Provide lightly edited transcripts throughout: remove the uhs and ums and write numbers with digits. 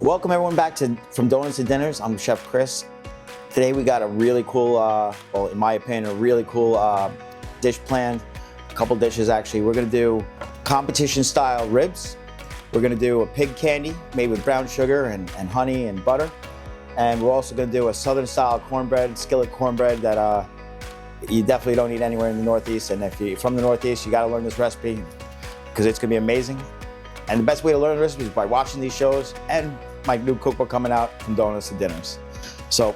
Welcome everyone back From Donuts to Dinners. I'm Chef Chris. Today we got a really cool, well in my opinion, a really cool dish planned. A couple dishes actually. We're gonna do competition style ribs. We're gonna do a pig candy made with brown sugar and honey and butter. And we're also gonna do a southern style cornbread, skillet cornbread that you definitely don't eat anywhere in the Northeast. And if you're from the Northeast, you gotta learn this recipe because it's gonna be amazing. And the best way to learn the recipe is by watching these shows and my new cookbook coming out, From Donuts to Dinners. So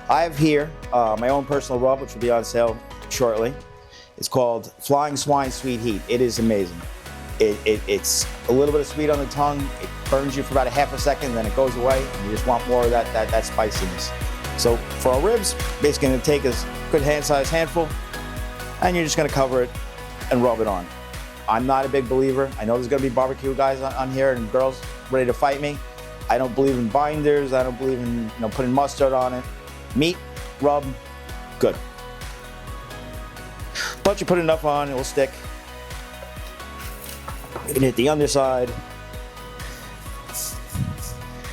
I have here my own personal rub, which will be on sale shortly. It's called Flying Swine Sweet Heat. It is amazing. It's a little bit of sweet on the tongue. It burns you for about a half a second, then it goes away, and you just want more of that spiciness. So for our ribs, basically gonna take a good hand-sized handful, and you're just gonna cover it and rub it on. I'm not a big believer. I know there's gonna be barbecue guys on here and girls ready to fight me. I don't believe in binders. I don't believe in putting mustard on it. Meat, rub, good. But you put enough on, it will stick. You can hit the underside.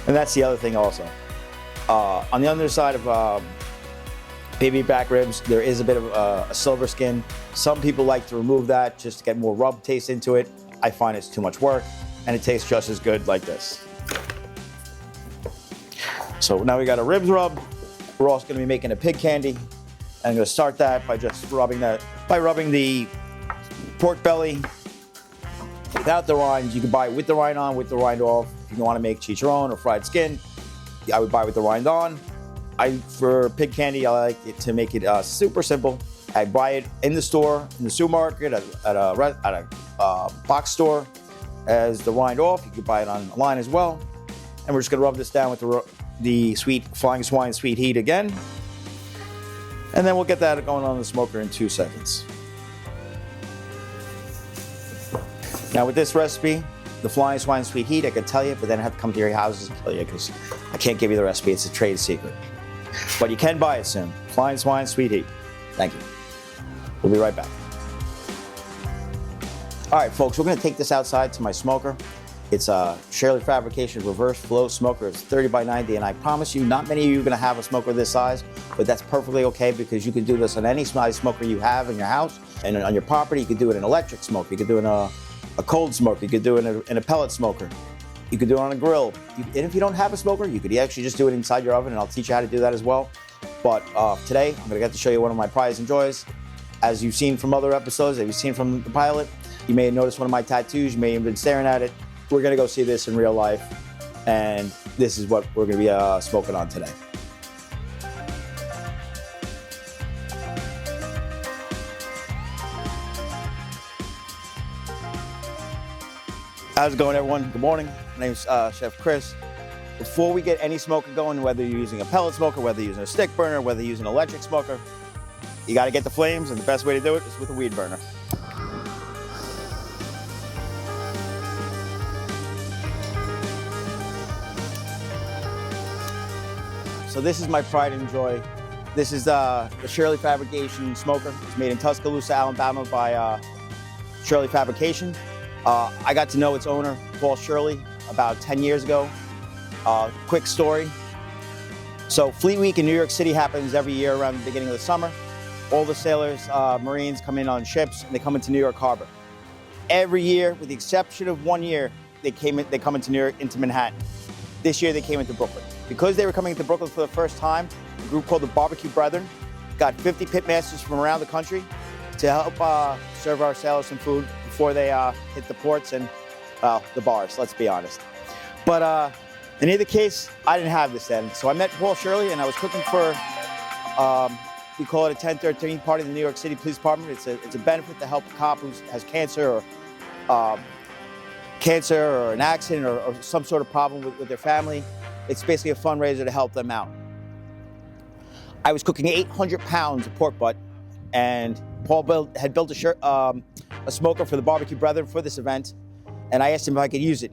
And that's the other thing also. On the underside of baby back ribs, there is a bit of a silver skin. Some people like to remove that just to get more rub taste into it. I find it's too much work, and it tastes just as good like this. So now we got a ribs rub. We're also gonna be making a pig candy. And I'm gonna start that by just rubbing the pork belly without the rinds. You can buy it with the rind on, with the rind off. If you wanna make chicharron or fried skin, I would buy with the rind on. For pig candy, I like it to make it super simple. I buy it in the store, in the supermarket, at a box store as the rind off. You can buy it online as well. And we're just gonna rub this down with the sweet Flying Swine Sweet Heat again. And then we'll get that going on the smoker in 2 seconds. Now with this recipe, the Flying Swine Sweet Heat, I could tell you, but then I have to come to your houses and tell you because I can't give you the recipe. It's a trade secret. But you can buy it soon. Flying Swine Sweet Heat. Thank you. We'll be right back. All right, folks, we're gonna take this outside to my smoker. It's a Shirley Fabrication reverse flow smoker. It's 30 by 90, and I promise you, not many of you are gonna have a smoker this size, but that's perfectly okay because you can do this on any size smoker you have in your house and on your property. You could do it in an electric smoker. You could do it in a cold smoker. You could do it in a pellet smoker. You could do it on a grill. And if you don't have a smoker, you could actually just do it inside your oven, and I'll teach you how to do that as well. But today, I'm gonna get to show you one of my prides and joys. As you've seen from other episodes, as you've seen from the pilot, you may have noticed one of my tattoos. You may have been staring at it. We're gonna go see this in real life, and this is what we're gonna be smoking on today. How's it going, everyone? Good morning. My name's Chef Chris. Before we get any smoker going, whether you're using a pellet smoker, whether you're using a stick burner, whether you're using an electric smoker, you gotta get the flames, and the best way to do it is with a weed burner. So this is my pride and joy. This is the Shirley Fabrication smoker. It's made in Tuscaloosa, Alabama by Shirley Fabrication. I got to know its owner, Paul Shirley, about 10 years ago. Quick story. So Fleet Week in New York City happens every year around the beginning of the summer. All the sailors, Marines come in on ships, and they come into New York Harbor. Every year, with the exception of 1 year, they come into New York, into Manhattan. This year they came into Brooklyn. Because they were coming into Brooklyn for the first time, a group called the Barbecue Brethren got 50 pit masters from around the country to help serve our sailors some food before they hit the ports and the bars, let's be honest. But in either case, I didn't have this then. So I met Paul Shirley, and I was cooking for, we call it a 1013 party in the New York City Police Department. It's a benefit to help a cop who has cancer or an accident or some sort of problem with their family. It's basically a fundraiser to help them out. I was cooking 800 pounds of pork butt, and Paul had built a smoker for the Barbecue Brethren for this event, and I asked him if I could use it.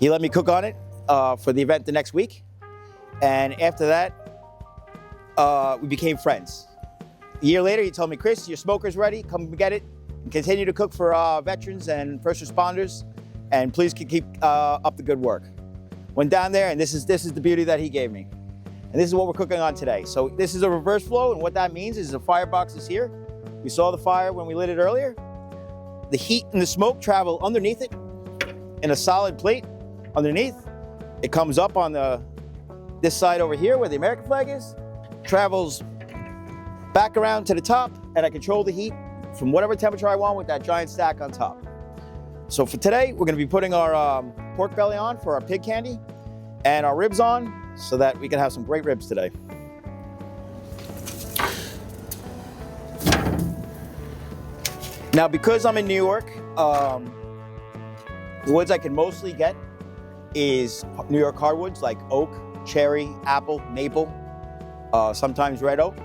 He let me cook on it for the event the next week, and after that, we became friends. A year later, he told me, Chris, your smoker's ready, come get it, and continue to cook for veterans and first responders, and please keep up the good work. Went down there, and this is the beauty that he gave me. And this is what we're cooking on today. So this is a reverse flow, and what that means is the firebox is here. We saw the fire when we lit it earlier. The heat and the smoke travel underneath it in a solid plate underneath. It comes up on this side over here where the American flag is, travels back around to the top, and I control the heat from whatever temperature I want with that giant stack on top. So for today, we're gonna be putting our pork belly on for our pig candy and our ribs on so that we can have some great ribs today. Now, because I'm in New York, the woods I can mostly get is New York hardwoods like oak, cherry, apple, maple, sometimes red oak.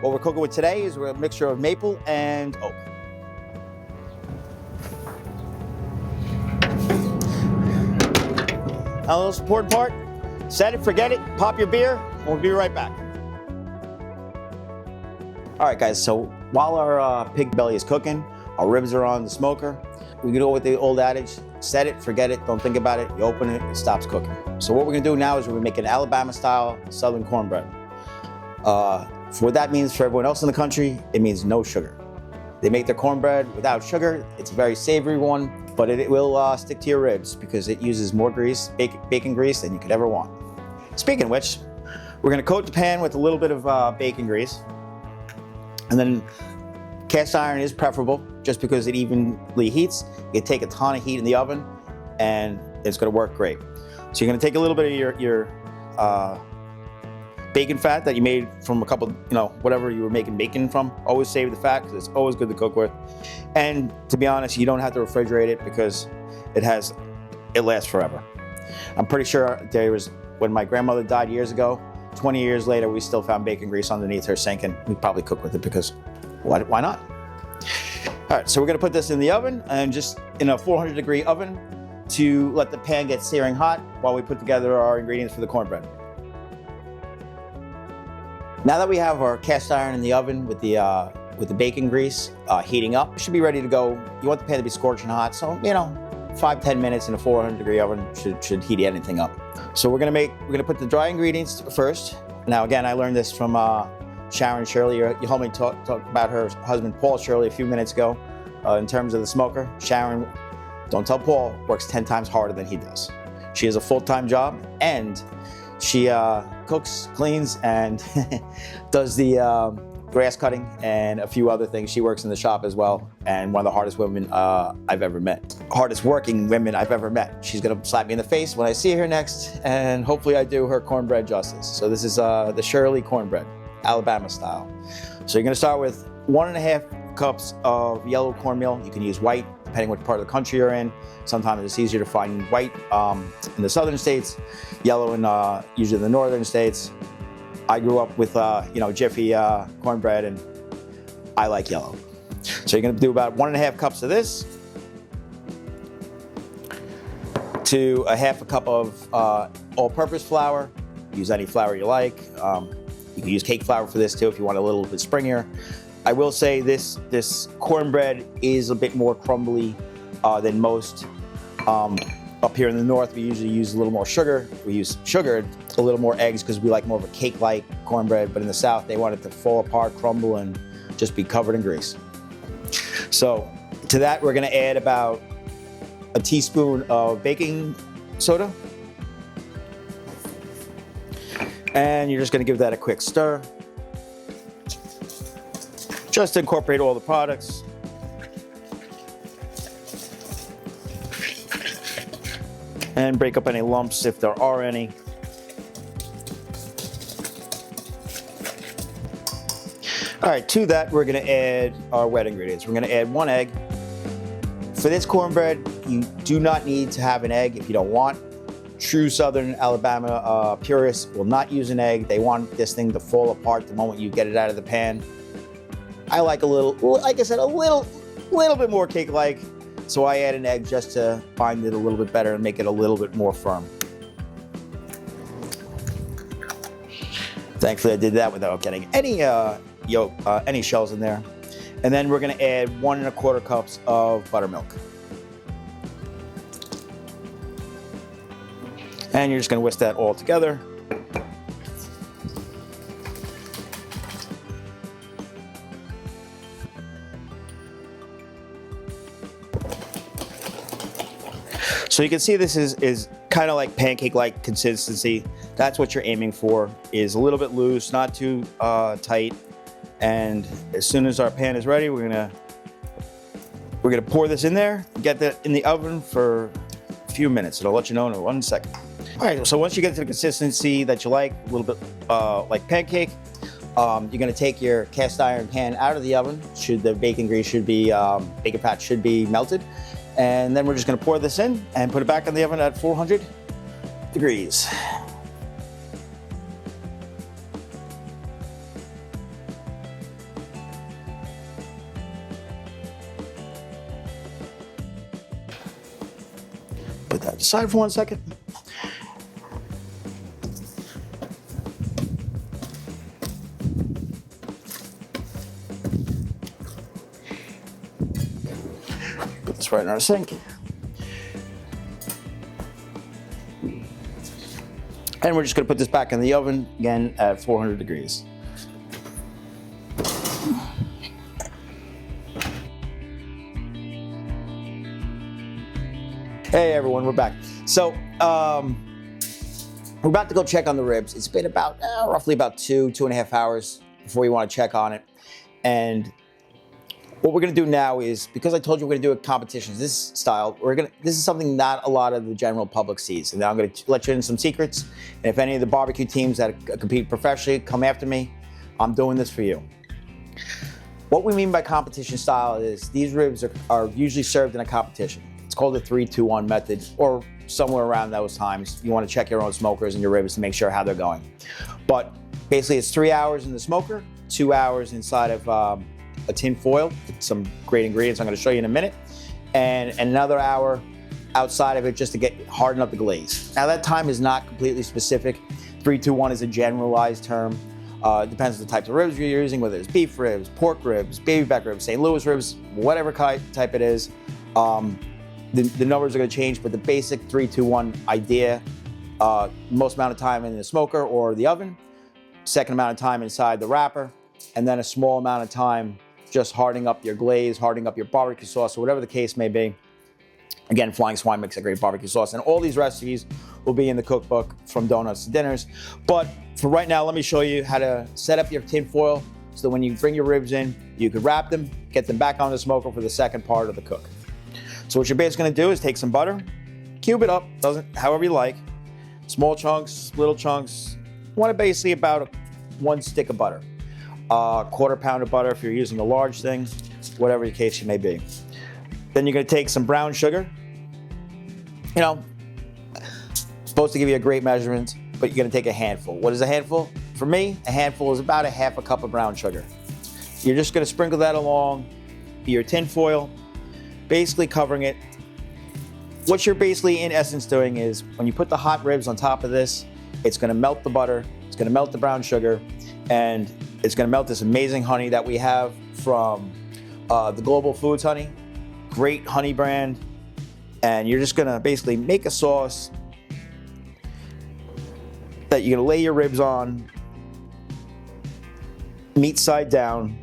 What we're cooking with today is a mixture of maple and oak. Now, the most important part, set it, forget it, pop your beer, and we'll be right back. All right, guys, so while our pig belly is cooking, our ribs are on the smoker. We can go with the old adage, set it, forget it, don't think about it, you open it, it stops cooking. So what we're gonna do now is we're gonna make an Alabama-style Southern cornbread. For what that means for everyone else in the country, it means no sugar. They make their cornbread without sugar. It's a very savory one, but it will stick to your ribs because it uses more grease, bacon grease, than you could ever want. Speaking of which, we're gonna coat the pan with a little bit of bacon grease. And then cast iron is preferable just because it evenly heats. You can take a ton of heat in the oven and it's gonna work great. So you're gonna take a little bit of your bacon fat that you made from a couple, whatever you were making bacon from. Always save the fat because it's always good to cook with. And to be honest, you don't have to refrigerate it because it lasts forever. I'm pretty sure when my grandmother died years ago, 20 years later, we still found bacon grease underneath her sink, and we probably cook with it because why not? All right, so we're gonna put this in the oven, and just in a 400-degree oven to let the pan get searing hot while we put together our ingredients for the cornbread. Now that we have our cast iron in the oven with the bacon grease heating up, it should be ready to go. You want the pan to be scorching hot, so 5-10 minutes in a 400-degree oven should heat anything up. So we're gonna put the dry ingredients first. Now again, I learned this from Sharon Shirley. You heard me talk about her husband Paul Shirley a few minutes ago in terms of the smoker. Sharon, don't tell Paul, works 10 times harder than he does. She has a full-time job, and she cooks, cleans, and does the grass cutting and a few other things. She works in the shop as well, and one of the hardest women I've ever met. Hardest working women I've ever met. She's gonna slap me in the face when I see her next, and hopefully I do her cornbread justice. So this is the Shirley cornbread, Alabama style. So you're gonna start with 1.5 cups of yellow cornmeal. You can use white, depending what part of the country you're in. Sometimes it's easier to find white in the southern states, yellow in usually the northern states. I grew up with Jiffy cornbread, and I like yellow. So you're gonna do about 1.5 cups of this to a 1/2 cup of all-purpose flour. Use any flour you like. You can use cake flour for this too if you want a little bit springier. I will say this cornbread is a bit more crumbly than most. Up here in the north, we usually use a little more sugar. We use sugar, a little more eggs because we like more of a cake-like cornbread. But in the south, they want it to fall apart, crumble, and just be covered in grease. So to that, we're gonna add about a teaspoon of baking soda. And you're just gonna give that a quick stir. Just to incorporate all the products. And break up any lumps if there are any. All right, to that, we're gonna add our wet ingredients. We're gonna add 1 egg. For this cornbread, you do not need to have an egg if you don't want. True Southern Alabama purists will not use an egg. They want this thing to fall apart the moment you get it out of the pan. I like like I said, a little bit more cake-like. So I add an egg just to bind it a little bit better and make it a little bit more firm. Thankfully, I did that without getting any any shells in there. And then we're gonna add 1.25 cups of buttermilk. And you're just gonna whisk that all together. So you can see this is kind of like pancake-like consistency. That's what you're aiming for, is a little bit loose, not too tight. And as soon as our pan is ready, we're gonna pour this in there, get that in the oven for a few minutes. It'll let you know in 1 second. All right, so once you get to the consistency that you like, a little bit like pancake, you're gonna take your cast iron pan out of the oven. The bacon grease should be, bacon fat should be melted. And then we're just gonna pour this in and put it back in the oven at 400 degrees. Put that aside for 1 second. Put this right in our sink. And we're just gonna put this back in the oven, again, at 400 degrees. Hey everyone, we're back. So, we're about to go check on the ribs. It's been about, roughly about 2.5 hours before you wanna check on it. And what we're gonna do now is, because I told you we're gonna do a competition this style, this is something not a lot of the general public sees. And now I'm gonna let you in some secrets. And if any of the barbecue teams that compete professionally come after me, I'm doing this for you. What we mean by competition style is these ribs are usually served in a competition. It's called the 3-2-1 method, or somewhere around those times. You wanna check your own smokers and your ribs to make sure how they're going. But basically it's 3 hours in the smoker, 2 hours inside of a tin foil with some great ingredients I'm going to show you in a minute, and another hour outside of it just to harden up the glaze. Now that time is not completely specific. 3-2-1 is a generalized term. It depends on the types of ribs you're using, whether it's beef ribs, pork ribs, baby back ribs, St. Louis ribs, whatever type it is. The numbers are going to change, but the basic 3-2-1 idea, most amount of time in the smoker or the oven, second amount of time inside the wrapper, and then a small amount of time just hardening up your glaze, hardening up your barbecue sauce, or whatever the case may be. Again, Flying Swine makes a great barbecue sauce, and all these recipes will be in the cookbook, From Donuts to Dinners. But for right now, let me show you how to set up your tin foil so that when you bring your ribs in, you could wrap them, get them back on the smoker for the second part of the cook. So what you're basically gonna do is take some butter, cube it up, however you like, small chunks, little chunks. You want basically about 1 stick of butter. 1/4 pound of butter if you're using a large thing, whatever the case you may be. Then you're gonna take some brown sugar. You know, supposed to give you a great measurement, but you're gonna take a handful. What is a handful? For me, a handful is about 1/2 cup of brown sugar. You're just gonna sprinkle that along your tin foil, basically covering it. What you're basically in essence doing is when you put the hot ribs on top of this, it's gonna melt the butter, it's gonna melt the brown sugar, and it's gonna melt this amazing honey that we have from the Global Foods honey. Great honey brand. And you're just gonna basically make a sauce that you're gonna lay your ribs on, meat side down.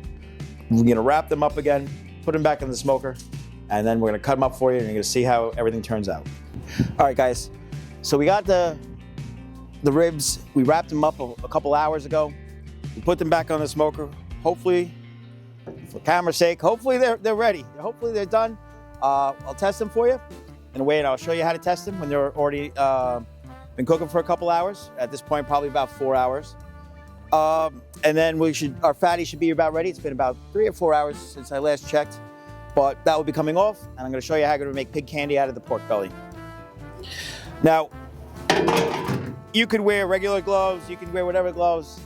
We're gonna wrap them up again, put them back in the smoker, and then we're gonna cut them up for you and you're gonna see how everything turns out. All right, guys. So we got the ribs, we wrapped them up a couple hours ago. We put them back on the smoker. Hopefully, for camera's sake, hopefully they're ready. Hopefully they're done. I'll test them for you in a way, and I'll show you how to test them when they're already been cooking for a couple hours. At this point, probably about 4 hours. And then our fatty should be about ready. It's been about 3 or 4 hours since I last checked, but that will be coming off. And I'm gonna show you how I'm gonna make pig candy out of the pork belly. Now, you could wear regular gloves, you can wear whatever gloves.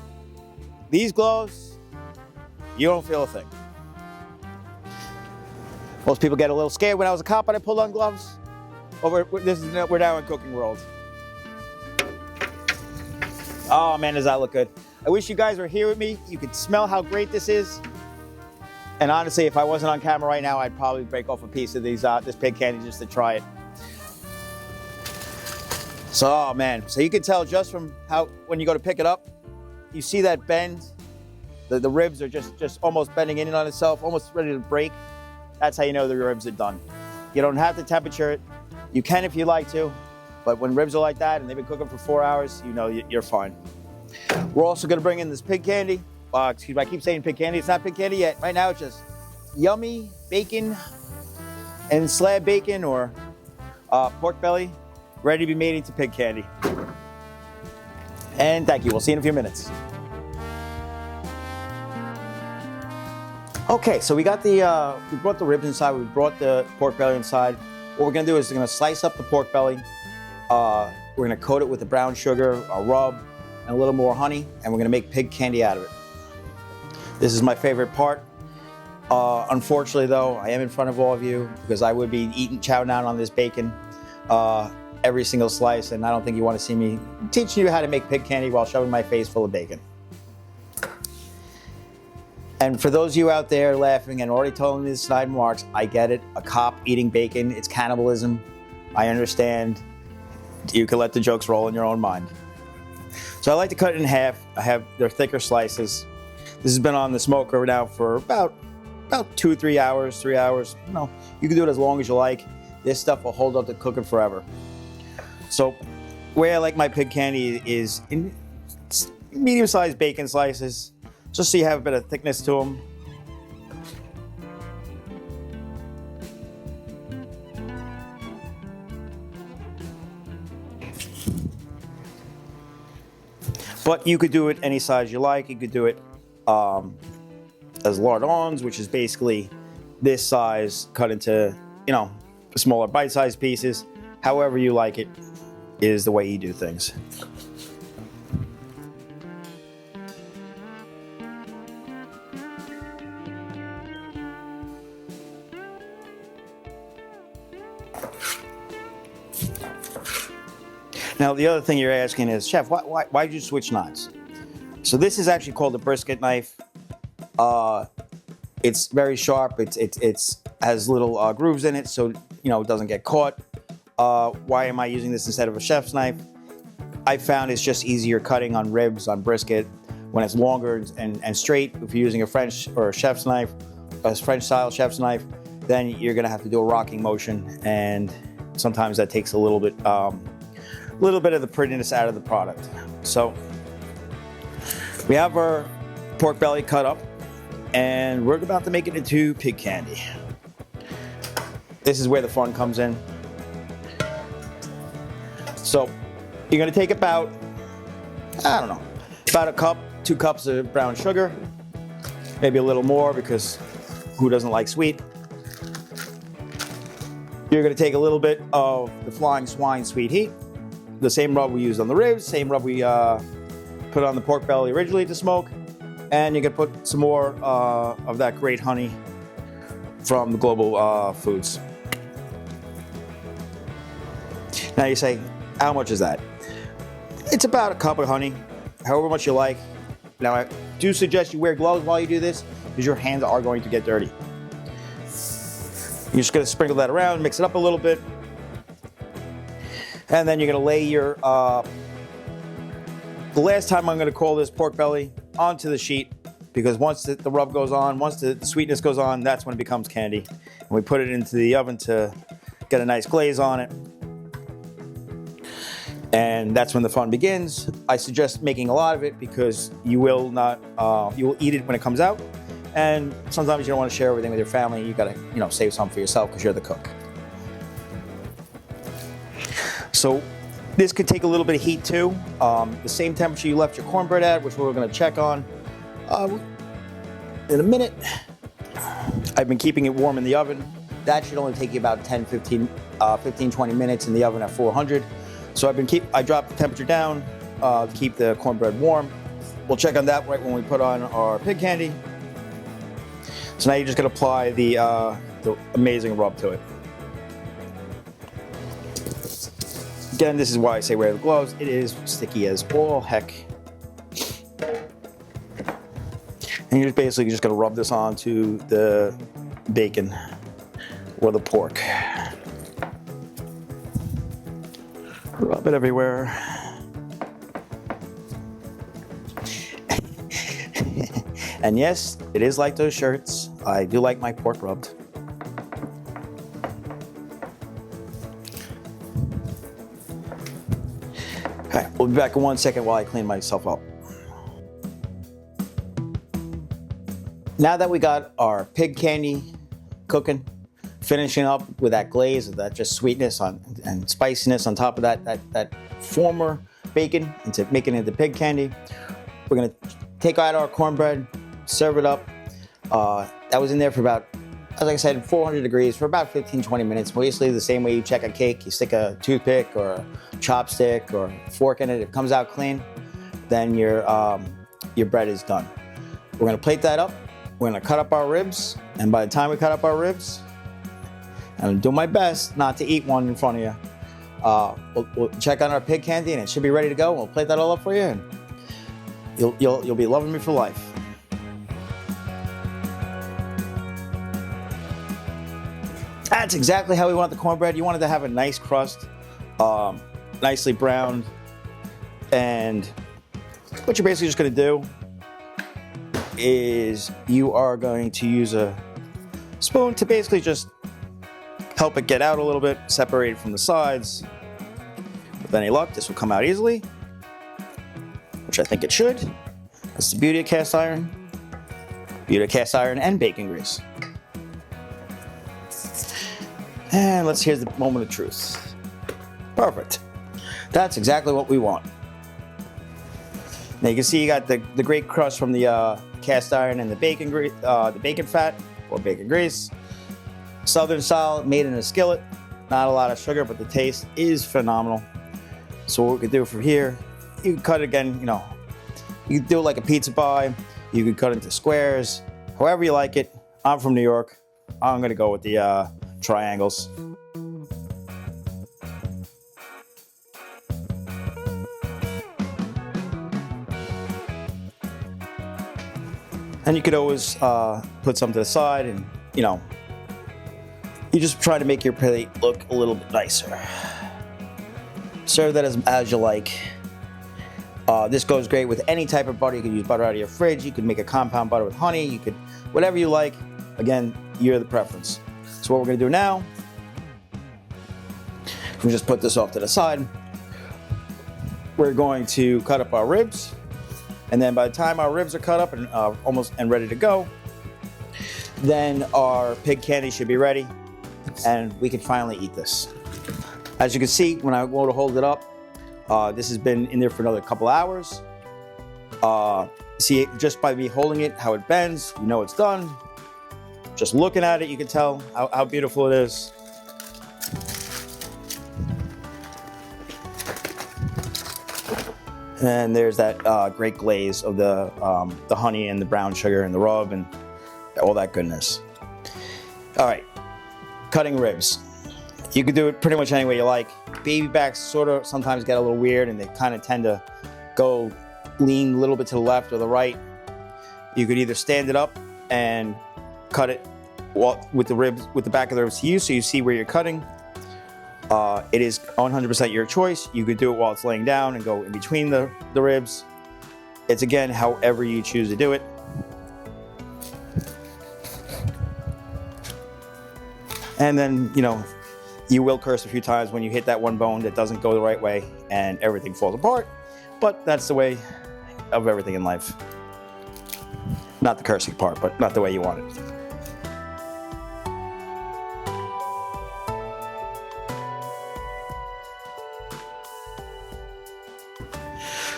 These gloves, you don't feel a thing. Most people get a little scared when I was a cop and I pulled on gloves. We're now in cooking world. Oh man, does that look good. I wish you guys were here with me. You could smell how great this is. And honestly, if I wasn't on camera right now, I'd probably break off a piece of this pig candy just to try it. So, oh man, so you can tell just from how, when you go to pick it up, you see that bend. The ribs are just almost bending in on itself, almost ready to break. That's how you know the ribs are done. You don't have to temperature it. You can if you like to, but when ribs are like that and they've been cooking for 4 hours, you know you're fine. We're also gonna bring in this pig candy. Excuse me, I keep saying pig candy. It's not pig candy yet. Right now it's just yummy bacon and slab bacon or pork belly, ready to be made into pig candy. And thank you, we'll see you in a few minutes. Okay, so we got we brought the ribs inside, we brought the pork belly inside. What we're gonna do is we're gonna slice up the pork belly. We're gonna coat it with the brown sugar, a rub, and a little more honey, and we're gonna make pig candy out of it. This is my favorite part. Unfortunately though, I am in front of all of you because I would be chowing down on this bacon every single slice, and I don't think you wanna see me teaching you how to make pig candy while shoving my face full of bacon. And for those of you out there laughing and already telling me the snide remarks, I get it. A cop eating bacon, it's cannibalism. I understand. You can let the jokes roll in your own mind. So I like to cut it in half. I have their thicker slices. This has been on the smoker now for about 2 or 3 hours, 3 hours. No, you can do it as long as you like. This stuff will hold up to cooking forever. So the way I like my pig candy is in medium-sized bacon slices, just so you have a bit of thickness to them. But you could do it any size you like. You could do it as lardons, which is basically this size cut into, you know, smaller bite-sized pieces. However you like it is the way you do things. Now, the other thing you're asking is, Chef, why did you switch knives? So this is actually called a brisket knife. It's very sharp. It has little grooves in it, so you know it doesn't get caught. Why am I using this instead of a chef's knife? I found it's just easier cutting on ribs, on brisket, when it's longer and straight. If you're using a French or a chef's knife, a French-style chef's knife, then you're gonna have to do a rocking motion, and sometimes that takes a little bit of the prettiness out of the product. So we have our pork belly cut up and we're about to make it into pig candy. This is where the fun comes in. So you're gonna take about, I don't know, about a cup, 2 cups of brown sugar, maybe a little more because who doesn't like sweet? You're gonna take a little bit of the Flying Swine Sweet Heat, the same rub we used on the ribs, same rub we put on the pork belly originally to smoke, and you can put some more of that great honey from the Global Foods. Now you say, how much is that? It's about a cup of honey, however much you like. Now I do suggest you wear gloves while you do this because your hands are going to get dirty. You're just gonna sprinkle that around, mix it up a little bit. And then you're gonna lay your, the last time I'm gonna call this pork belly onto the sheet, because once the rub goes on, once the sweetness goes on, that's when it becomes candy. And we put it into the oven to get a nice glaze on it. And that's when the fun begins. I suggest making a lot of it because you will eat it when it comes out. And sometimes you don't want to share everything with your family. You gotta, you know, save some for yourself because you're the cook. So this could take a little bit of heat too. The same temperature you left your cornbread at, which we're gonna check on in a minute. I've been keeping it warm in the oven. That should only take you about 15, 20 minutes in the oven at 400. So I dropped the temperature down to keep the cornbread warm. We'll check on that right when we put on our pig candy. So now you're just gonna apply the amazing rub to it. Again, this is why I say wear the gloves. It is sticky as all heck. And you're basically just gonna rub this onto the bacon or the pork. Rub it everywhere. And yes, it is like those shirts. I do like my pork rubbed. Okay, we'll be back in 1 second while I clean myself up. Now that we got our pig candy cooking, finishing up with that glaze, that just sweetness and spiciness on top of that former bacon into making it into pig candy, we're gonna take out our cornbread, serve it up. That was in there for about, as I said, 400 degrees for about 15-20 minutes. Basically the same way you check a cake. You stick a toothpick or a chopstick or a fork in it. It comes out clean. Then your bread is done. We're gonna plate that up. We're gonna cut up our ribs. And by the time we cut up our ribs, I'm gonna do my best not to eat one in front of you. We'll check on our pig candy and it should be ready to go. We'll plate that all up for you and you'll be loving me for life. That's exactly how we want the cornbread. You want it to have a nice crust, nicely browned. And what you're basically just gonna do is you are going to use a spoon to basically just help it get out a little bit, separate it from the sides. With any luck, this will come out easily, which I think it should. That's the beauty of cast iron. Beauty of cast iron and bacon grease. And let's hear the moment of truth. Perfect. That's exactly what we want. Now you can see you got the great crust from the cast iron and the bacon fat or bacon grease. Southern style, made in a skillet. Not a lot of sugar, but the taste is phenomenal. So what we could do from here, you can cut it again, you can do it like a pizza pie. You can cut it into squares, however you like it. I'm from New York. I'm gonna go with the triangles. And you could always put some to the side and, you just try to make your plate look a little bit nicer. Serve that as you like. This goes great with any type of butter. You could use butter out of your fridge. You could make a compound butter with honey. You could, whatever you like. Again, you're the preference. So what we're gonna do now, we just put this off to the side. We're going to cut up our ribs. And then by the time our ribs are cut up and almost ready to go, then our pig candy should be ready and we can finally eat this. As you can see, when I go to hold it up, this has been in there for another couple hours. See, just by me holding it, how it bends, you know it's done. Just looking at it, you can tell how beautiful it is. And there's that great glaze of the honey and the brown sugar and the rub and all that goodness. All right, cutting ribs. You can do it pretty much any way you like. Baby backs sort of sometimes get a little weird and they kind of tend to go lean a little bit to the left or the right. You could either stand it up and cut it with the ribs, with the back of the ribs to you, so you see where you're cutting. It is 100% your choice. You could do it while it's laying down and go in between the ribs. It's again, however you choose to do it. And then, you will curse a few times when you hit that one bone that doesn't go the right way and everything falls apart. But that's the way of everything in life. Not the cursing part, but not the way you want it.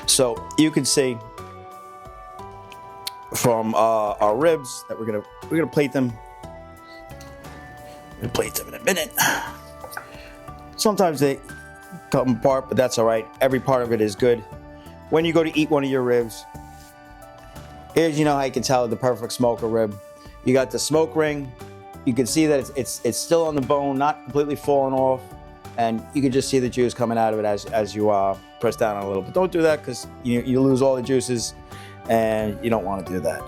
So you can see from our ribs that we're gonna plate them. We're gonna plate them in a minute. Sometimes they come apart, but that's all right. Every part of it is good. When you go to eat one of your ribs, here's how you can tell the perfect smoker rib. You got the smoke ring. You can see that it's still on the bone, not completely falling off, and you can just see the juice coming out of it as you press down on a little. But don't do that because you lose all the juices, and you don't want to do that.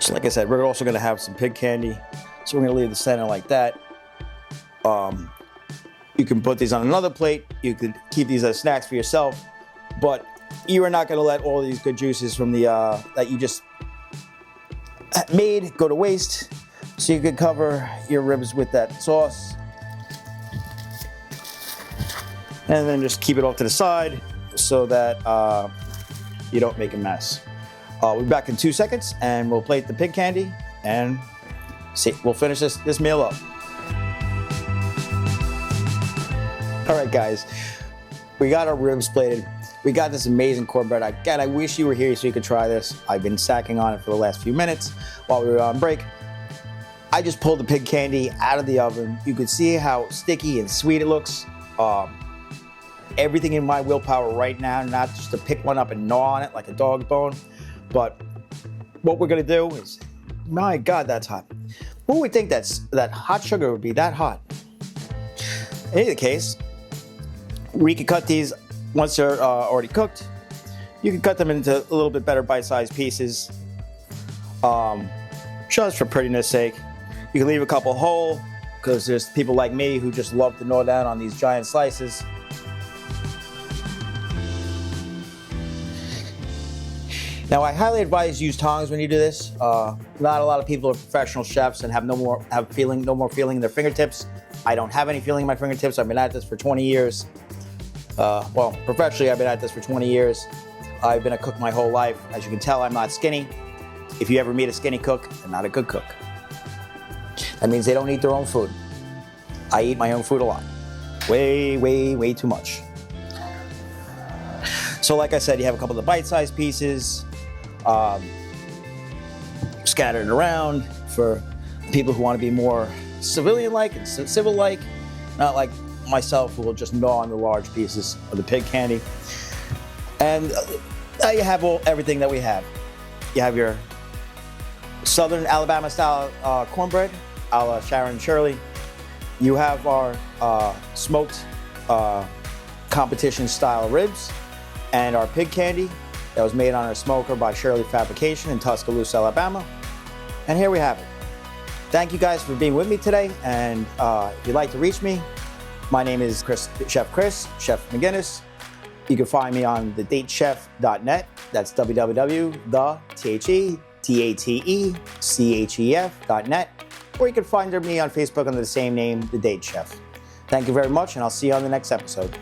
So like I said, we're also gonna have some pig candy. So we're gonna leave the center like that. You can put these on another plate. You could keep these as snacks for yourself, but you are not gonna let all these good juices from the that you just made go to waste. So you could cover your ribs with that sauce. And then just keep it off to the side so that you don't make a mess. We'll be back in 2 seconds and we'll plate the pig candy and see, we'll finish this meal up. All right, guys, we got our ribs plated. We got this amazing cornbread. Again, I wish you were here so you could try this. I've been snacking on it for the last few minutes while we were on break. I just pulled the pig candy out of the oven. You could see how sticky and sweet it looks. Everything in my willpower right now, not just to pick one up and gnaw on it like a dog's bone, but what we're gonna do is, my God, that's hot. Who would think that hot sugar would be that hot? In either case, we could cut these once they're already cooked. You can cut them into a little bit better bite-sized pieces, just for prettiness sake. You can leave a couple whole, because there's people like me who just love to gnaw down on these giant slices. Now, I highly advise use tongs when you do this. Not a lot of people are professional chefs and have no more feeling in their fingertips. I don't have any feeling in my fingertips. I've been at this for 20 years. Well, professionally, I've been at this for 20 years. I've been a cook my whole life. As you can tell, I'm not skinny. If you ever meet a skinny cook, they're not a good cook. That means they don't eat their own food. I eat my own food a lot. Way, way, way too much. So like I said, you have a couple of the bite-sized pieces scattered around for people who want to be more civilian-like and civil-like, not like myself who will just gnaw on the large pieces of the pig candy. And now you have everything that we have. You have your Southern Alabama style cornbread, a la Sharon Shirley. You have our smoked competition style ribs and our pig candy that was made on our smoker by Shirley Fabrication in Tuscaloosa, Alabama. And here we have it. Thank you guys for being with me today. And if you'd like to reach me, my name is Chef McGinnis. You can find me on thedatechef.net. That's www.thedatechef.net. Or you can find me on Facebook under the same name, The Date Chef. Thank you very much, and I'll see you on the next episode.